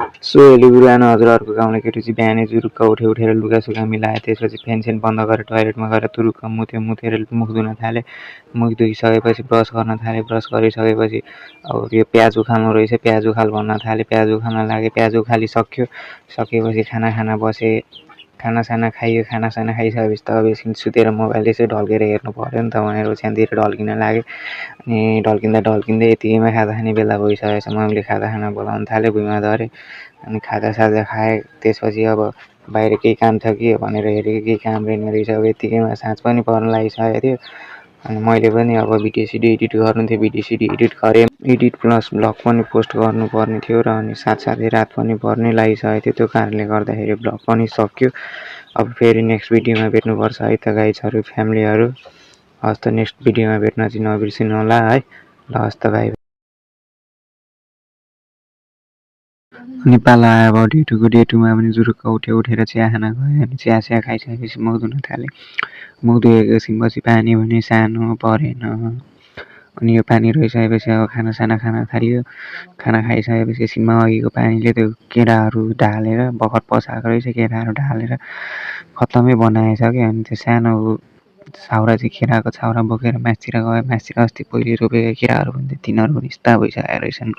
So hello बिहान हजुरहरूको गाउँले केटी चाहिँ बिहानै जुरुक्क उठेर लुगासुगा मिलायो। त्यसपछि फ्यान बन्द गरेर टोइलेटमा गएर तुरुक्क मुतेर मुख धुन थालेँ। मुख धुइसकेपछि ब्रस गर्न थालेँ। ब्रस गरिसकेपछि अब यो प्याज उखाल्नु रहेछ, प्याज उखाल भन्न थालेँ। प्याज उखाल्न लागेँ, प्याज उखालिसक्यो। सकेपछि खाना खान बसेँ। खानासाना खाइयो। खानासाना खाइसकेपछि त अब एकछिन सुतेर मोबाइल यसो ढल्केर हेर्नु पऱ्यो नि त भनेर ओछ्यानतिर ढल्किन लागेँ। अनि ढल्किँदै यतिकैमा खाजा खाने बेला भइसकेछ। मम्मीले खाजा खान बोलाउन थाल्यो, भुइँमा झरेँ। अनि खाजासाजा खाएँ। त्यसपछि अब बाहिर केही काम छ कि भनेर हेरेँ, केही काम रहेन रहेछ। अब यतिकैमा साँझ पनि पर्न लागिसकेको थियो। अनि मैले पनि अब भिडियो सिडियो एडिट गर्नु थियो, भिडियो सिडियो एडिट गरेँ। एडिट प्लस भ्लग पनि पोस्ट गर्नुपर्ने थियो र अनि साथसाथै रात पनि पर्नै लागिसकेको थियो। त्यो कारणले गर्दाखेरि भ्लग पनि सक्यो। अब फेरि नेक्स्ट भिडियोमा भेट्नुपर्छ है त गाइजहरू, फ्यामिलीहरू। हस् त नेक्स्ट भिडियोमा भेट्न चाहिँ नबिर्सिनु होला है। ल हस् त बाई। अनि पाला अब डे टूमा पनि जुरुक्क उठेर चिया खान गएँ। अनि चिया खाइसकेपछि मुख धुन थालेँ। मुख धोएको एकछिनपछि पानी भने सानो परेन। अनि यो पानी रहिसकेपछि अब खानासाना खान थाल्यो। खाना खाइसकेपछि एकछिनमा अघिको पानीले त्यो केराहरू ढालेर भर्खर पसाएको रहेछ, केराहरू ढालेर खत्तमै बनाएछ क्या। अनि त्यो सानो छाउरा चाहिँ केराको छाउरा बोकेर मासतिर गयो। मासतिर अस्ति पहिले रोपेको केराहरू पनि तिनीहरू पनि यस्ता भइसकेका रहेछन्।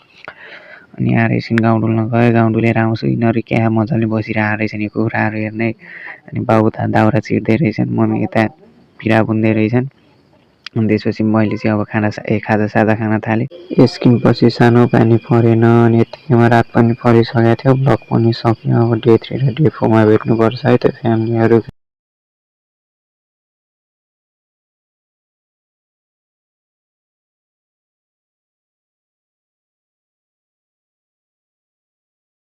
अनि आएर एकछिन गाउँ डुल्न गयो। गाउँ डुलेर आउँछु, यिनीहरू क्या मजाले बसिरहेको रहेछन् यो कुखुराहरू हेर्दै। अनि बाउ उता दाउरा चिर्दै रहेछन्, मम्मी यता पिरा बुन्दै रहेछन्। अनि त्यसपछि मैले चाहिँ अब खाजासाजा खान थालेँ। एकछिनपछि सानो पानी परेन। अनि यतिकैमा रात पनि परिसकेको थियो। भ्लग पनि सक्यो। अब डे 3 र डे 4मा भेट्नुपर्छ है त फ्यामिलीहरू।